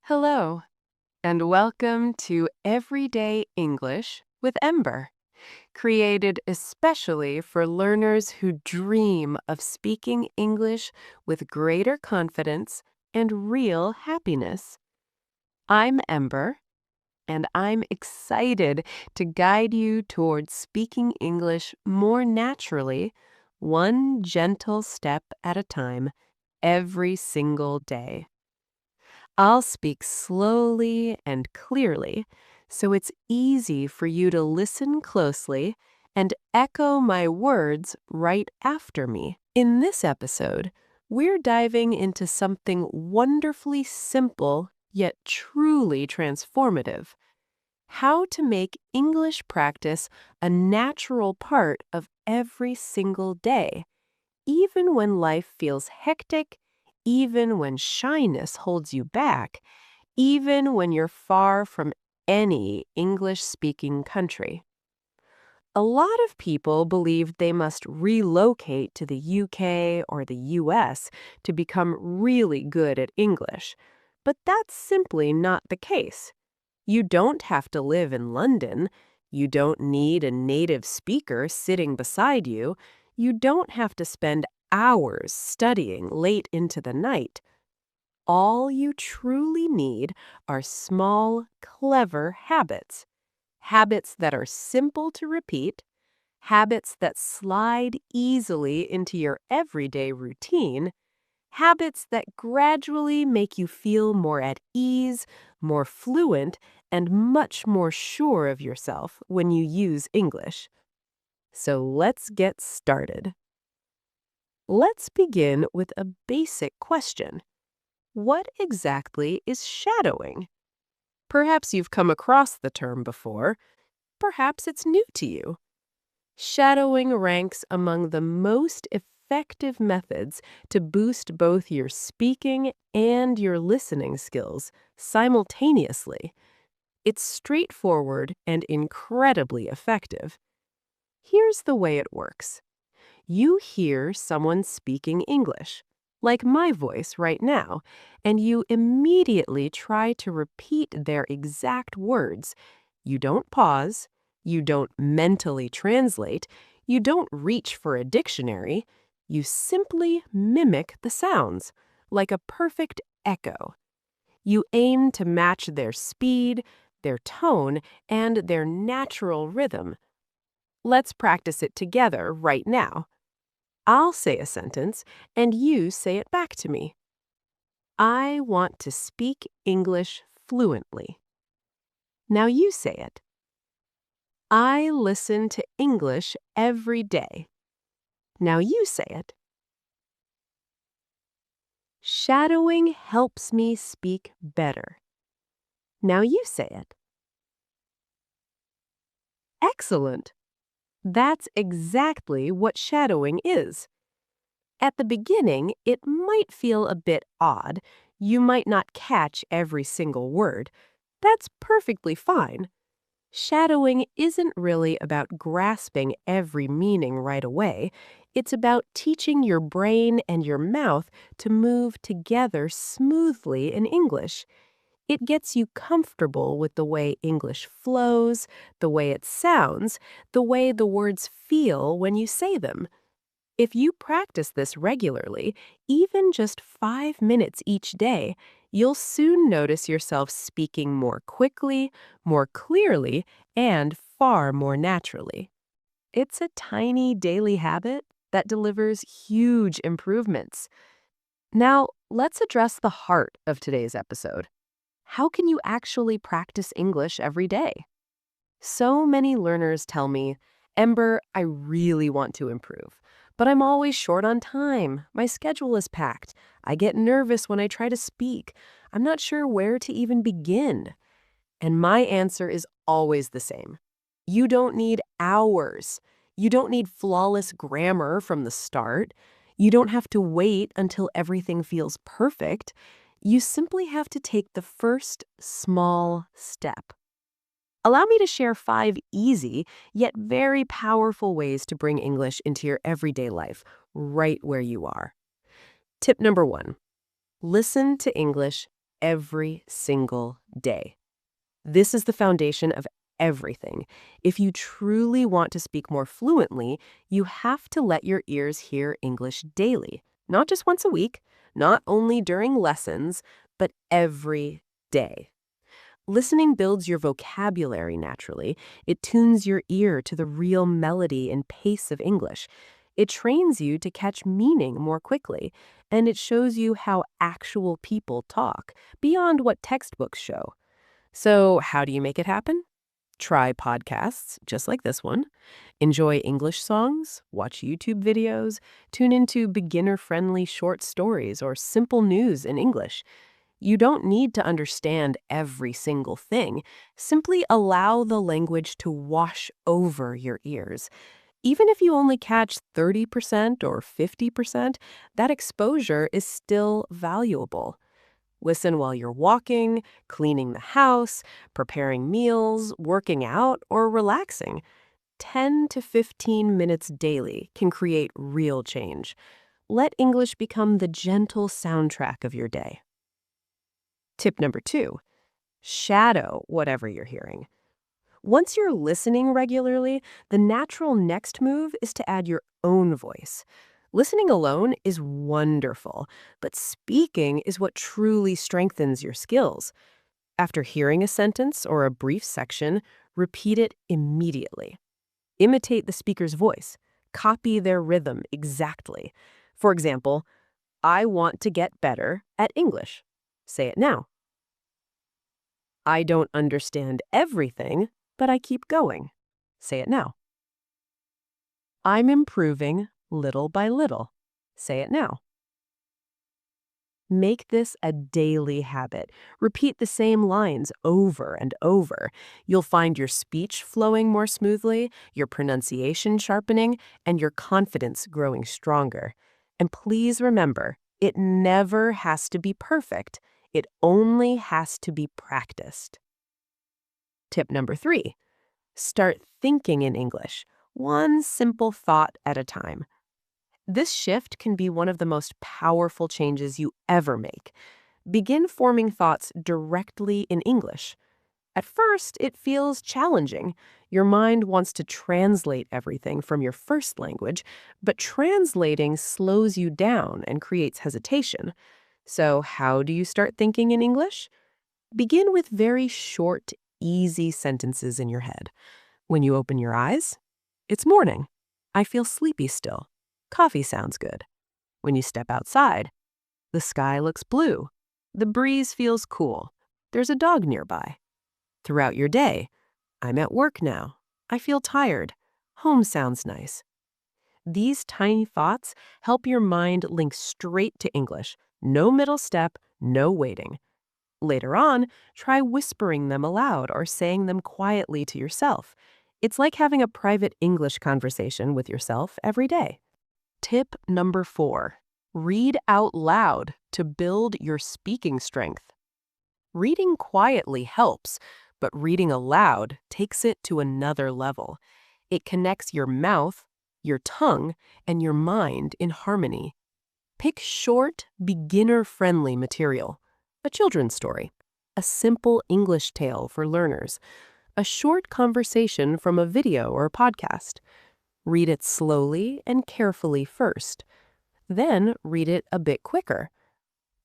Hello, and welcome to Everyday English with Ember, created especially for learners who dream of speaking English with greater confidence and real happiness. I'm Ember, and I'm excited to guide you towards speaking English more naturally, one gentle step at a time, every single day. I'll speak slowly and clearly, so it's easy for you to listen closely and echo my words right after me. In this episode, we're diving into something wonderfully simple yet truly transformative: how to make English practice a natural part of every single day, even when life feels hectic, even when shyness holds you back, even when you're far from any English-speaking country. A lot of people believe they must relocate to the UK or the US to become really good at English, but that's simply not the case. You don't have to live in London. You don't need a native speaker sitting beside you. You don't have to spend hours studying late into the night. All you truly need are small, clever habits. Habits that are simple to repeat, habits that slide easily into your everyday routine, habits that gradually make you feel more at ease, more fluent, and much more sure of yourself when you use English. So let's get started. Let's begin with a basic question. What exactly is shadowing? Perhaps you've come across the term before. Perhaps it's new to you. Shadowing ranks among the most effective methods to boost both your speaking and your listening skills simultaneously. It's straightforward and incredibly effective. Here's the way it works. You hear someone speaking English, like my voice right now, and you immediately try to repeat their exact words. You don't pause, you don't mentally translate, you don't reach for a dictionary. You simply mimic the sounds, like a perfect echo. You aim to match their speed, their tone, and their natural rhythm. Let's practice it together right now. I'll say a sentence, and you say it back to me. I want to speak English fluently. Now you say it. I listen to English every day. Now you say it. Shadowing helps me speak better. Now you say it. Excellent! That's exactly what shadowing is. At the beginning, it might feel a bit odd. You might not catch every single word. That's perfectly fine. Shadowing isn't really about grasping every meaning right away. It's about teaching your brain and your mouth to move together smoothly in English. It gets you comfortable with the way English flows, the way it sounds, the way the words feel when you say them. If you practice this regularly, even just 5 minutes each day, you'll soon notice yourself speaking more quickly, more clearly, and far more naturally. It's a tiny daily habit that delivers huge improvements. Now, let's address the heart of today's episode. How can you actually practice English every day? So many learners tell me, Ember, I really want to improve, but I'm always short on time. My schedule is packed. I get nervous when I try to speak. I'm not sure where to even begin. And my answer is always the same. You don't need hours. You don't need flawless grammar from the start. You don't have to wait until everything feels perfect. You simply have to take the first small step. Allow me to share 5 easy, yet very powerful ways to bring English into your everyday life, right where you are. Tip number 1, listen to English every single day. This is the foundation of everything. If you truly want to speak more fluently, you have to let your ears hear English daily, not just once a week, not only during lessons, but every day. Listening builds your vocabulary naturally. It tunes your ear to the real melody and pace of English. It trains you to catch meaning more quickly, and it shows you how actual people talk, beyond what textbooks show. So, how do you make it happen? Try podcasts, just like this one. Enjoy English songs, watch YouTube videos, tune into beginner-friendly short stories or simple news in English. You don't need to understand every single thing. Simply allow the language to wash over your ears. Even if you only catch 30% or 50%, that exposure is still valuable. Listen while you're walking, cleaning the house, preparing meals, working out, or relaxing. 10 to 15 minutes daily can create real change. Let English become the gentle soundtrack of your day. Tip number 2, shadow whatever you're hearing. Once you're listening regularly, the natural next move is to add your own voice. Listening alone is wonderful, but speaking is what truly strengthens your skills. After hearing a sentence or a brief section, repeat it immediately. Imitate the speaker's voice. Copy their rhythm exactly. For example, I want to get better at English. Say it now. I don't understand everything, but I keep going. Say it now. I'm improving little by little. Say it now. Make this a daily habit. Repeat the same lines over and over. You'll find your speech flowing more smoothly, your pronunciation sharpening, and your confidence growing stronger. And please remember, it never has to be perfect. It only has to be practiced. Tip number 3, start thinking in English, one simple thought at a time. This shift can be one of the most powerful changes you ever make. Begin forming thoughts directly in English. At first, it feels challenging. Your mind wants to translate everything from your first language, but translating slows you down and creates hesitation. So, how do you start thinking in English? Begin with very short, easy sentences in your head. When you open your eyes, it's morning. I feel sleepy still. Coffee sounds good. When you step outside, the sky looks blue. The breeze feels cool. There's a dog nearby. Throughout your day, I'm at work now. I feel tired. Home sounds nice. These tiny thoughts help your mind link straight to English. No middle step, no waiting. Later on, try whispering them aloud or saying them quietly to yourself. It's like having a private English conversation with yourself every day. Tip number 4, read out loud to build your speaking strength. Reading quietly helps, but reading aloud takes it to another level. It connects your mouth, your tongue, and your mind in harmony. Pick short, beginner-friendly material. A children's story, a simple English tale for learners, a short conversation from a video or podcast. Read it slowly and carefully first. Then read it a bit quicker.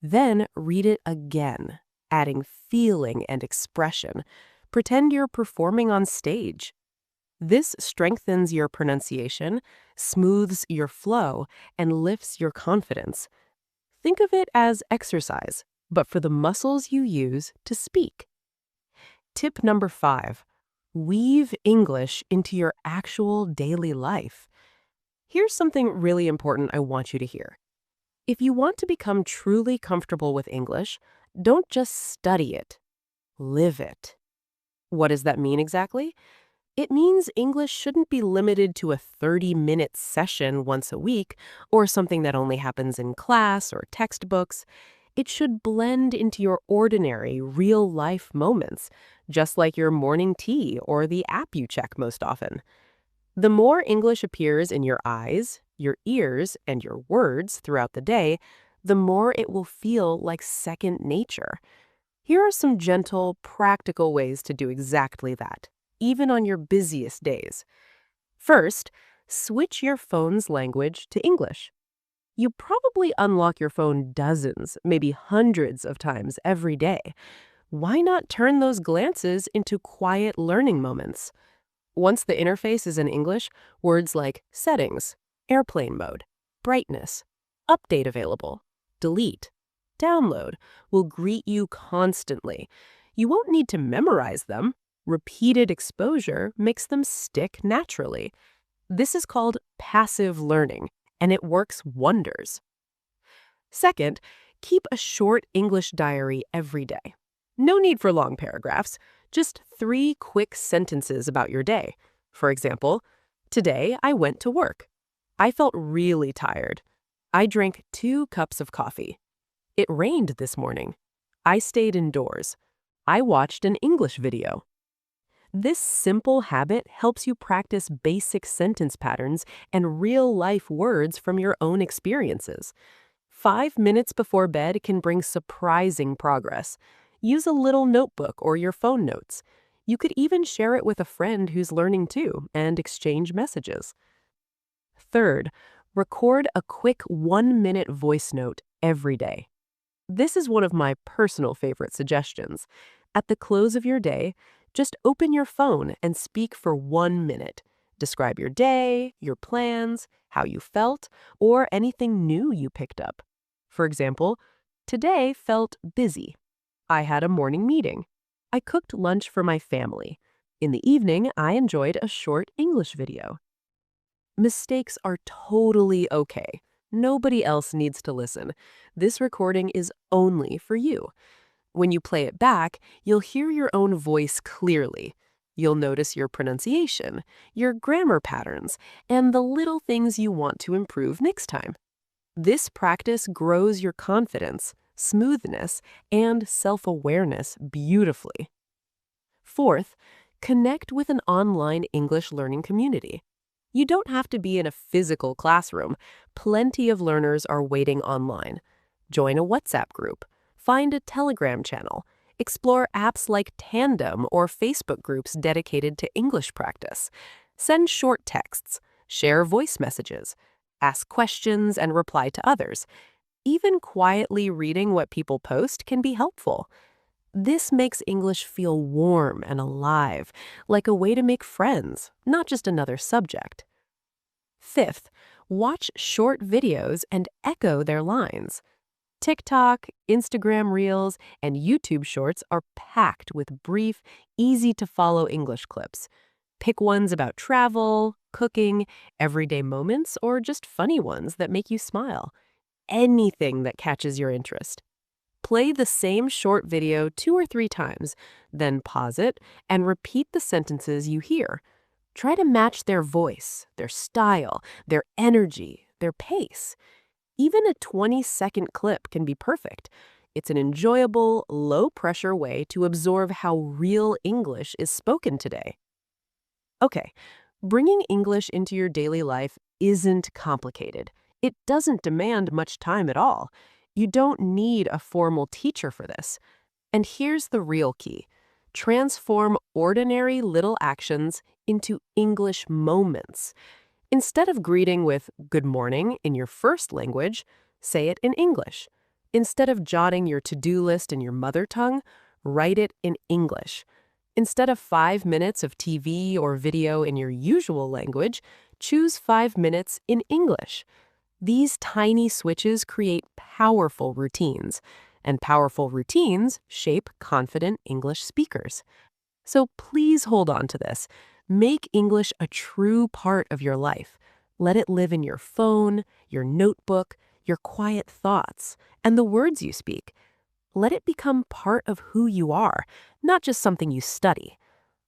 Then read it again, adding feeling and expression. Pretend you're performing on stage. This strengthens your pronunciation, smooths your flow, and lifts your confidence. Think of it as exercise, but for the muscles you use to speak. Tip number 5, weave English into your actual daily life. Here's something really important I want you to hear. If you want to become truly comfortable with English, don't just study it, live it. What does that mean exactly? It means English shouldn't be limited to a 30-minute session once a week or something that only happens in class or textbooks. It should blend into your ordinary, real-life moments, just like your morning tea or the app you check most often. The more English appears in your eyes, your ears, and your words throughout the day, the more it will feel like second nature. Here are some gentle, practical ways to do exactly that, even on your busiest days. First, switch your phone's language to English. You probably unlock your phone dozens, maybe hundreds of times every day. Why not turn those glances into quiet learning moments? Once the interface is in English, words like settings, airplane mode, brightness, update available, delete, download will greet you constantly. You won't need to memorize them. Repeated exposure makes them stick naturally. This is called passive learning, and it works wonders. Second, keep a short English diary every day. No need for long paragraphs, just 3 quick sentences about your day. For example, today I went to work. I felt really tired. I drank 2 cups of coffee. It rained this morning. I stayed indoors. I watched an English video. This simple habit helps you practice basic sentence patterns and real-life words from your own experiences. 5 minutes before bed can bring surprising progress. Use a little notebook or your phone notes. You could even share it with a friend who's learning too and exchange messages. Third, record a quick 1-minute voice note every day. This is one of my personal favorite suggestions. At the close of your day, just open your phone and speak for 1 minute. Describe your day, your plans, how you felt, or anything new you picked up. For example, today felt busy. I had a morning meeting. I cooked lunch for my family. In the evening, I enjoyed a short English video. Mistakes are totally okay. Nobody else needs to listen. This recording is only for you. When you play it back, you'll hear your own voice clearly. You'll notice your pronunciation, your grammar patterns, and the little things you want to improve next time. This practice grows your confidence, smoothness, and self-awareness beautifully. Fourth, connect with an online English learning community. You don't have to be in a physical classroom. Plenty of learners are waiting online. Join a WhatsApp group. Find a Telegram channel. Explore apps like Tandem or Facebook groups dedicated to English practice. Send short texts. Share voice messages. Ask questions and reply to others. Even quietly reading what people post can be helpful. This makes English feel warm and alive, like a way to make friends, not just another subject. Fifth, watch short videos and echo their lines. TikTok, Instagram Reels, and YouTube Shorts are packed with brief, easy-to-follow English clips. Pick ones about travel, cooking, everyday moments, or just funny ones that make you smile. Anything that catches your interest. Play the same short video 2 or 3 times, then pause it and repeat the sentences you hear. Try to match their voice, their style, their energy, their pace. Even a 20-second clip can be perfect. It's an enjoyable, low-pressure way to absorb how real English is spoken today. Okay, bringing English into your daily life isn't complicated. It doesn't demand much time at all. You don't need a formal teacher for this. And here's the real key. Transform ordinary little actions into English moments. Instead of greeting with "good morning" in your first language, say it in English. Instead of jotting your to-do list in your mother tongue, write it in English. Instead of 5 minutes of TV or video in your usual language, choose 5 minutes in English. These tiny switches create powerful routines, and powerful routines shape confident English speakers. So please hold on to this. Make English a true part of your life. Let it live in your phone, your notebook, your quiet thoughts, and the words you speak. Let it become part of who you are, not just something you study.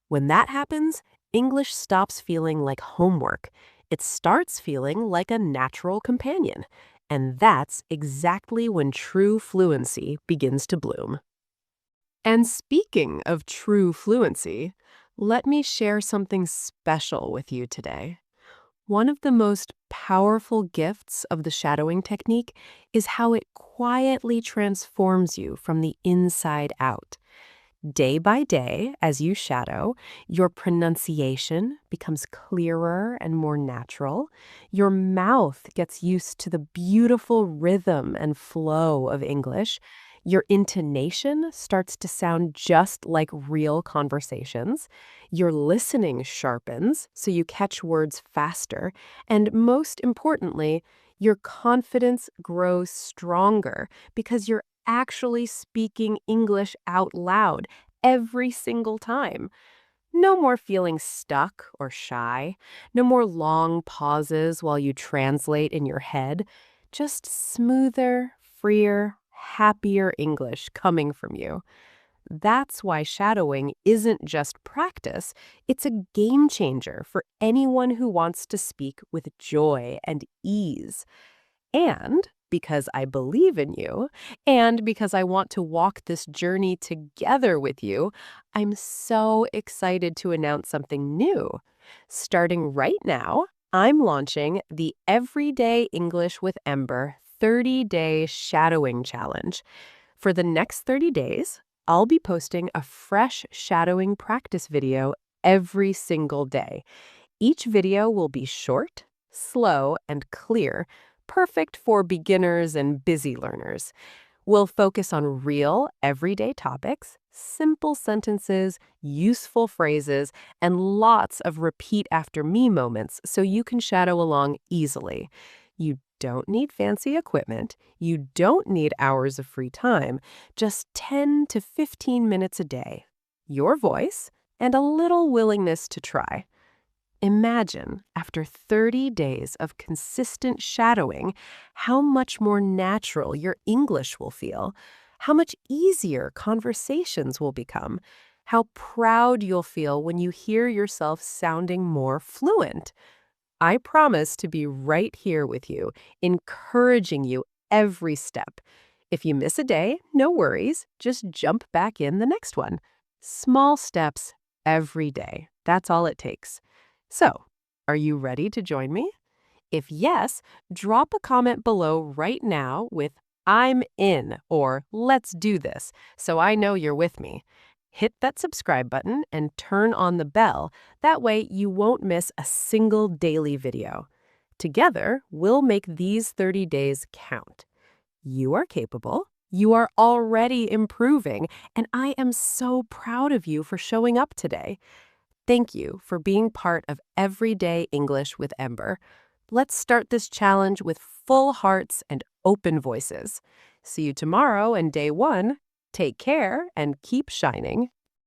When that happens, English stops feeling like homework. It starts feeling like a natural companion. And that's exactly when true fluency begins to bloom. And speaking of true fluency, let me share something special with you today. One of the most powerful gifts of the shadowing technique is how it quietly transforms you from the inside out. Day by day, as you shadow, your pronunciation becomes clearer and more natural. Your mouth gets used to the beautiful rhythm and flow of English. Your intonation starts to sound just like real conversations. Your listening sharpens, so you catch words faster. And most importantly, your confidence grows stronger because you're actually speaking English out loud every single time. No more feeling stuck or shy. No more long pauses while you translate in your head. Just smoother, freer, happier English coming from you. That's why shadowing isn't just practice, it's a game changer for anyone who wants to speak with joy and ease. And because I believe in you, and because I want to walk this journey together with you, I'm so excited to announce something new. Starting right now, I'm launching the Everyday English with Ember 30-day shadowing challenge. For the next 30 days, I'll be posting a fresh shadowing practice video every single day. Each video will be short, slow, and clear, perfect for beginners and busy learners. We'll focus on real, everyday topics, simple sentences, useful phrases, and lots of repeat after me moments so you can shadow along easily. You don't need fancy equipment. You don't need hours of free time. Just 10 to 15 minutes a day. Your voice and a little willingness to try. Imagine, after 30 days of consistent shadowing, how much more natural your English will feel, how much easier conversations will become, how proud you'll feel when you hear yourself sounding more fluent. I promise to be right here with you, encouraging you every step. If you miss a day, no worries, just jump back in the next one. Small steps every day. That's all it takes. So, are you ready to join me? If yes, drop a comment below right now with "I'm in" or "Let's do this" so I know you're with me. Hit that subscribe button and turn on the bell. That way you won't miss a single daily video. Together, we'll make these 30 days count. You are capable. You are already improving, and I am so proud of you for showing up today. Thank you for being part of Everyday English with Ember. Let's start this challenge with full hearts and open voices. See you tomorrow and day one. Take care and keep shining.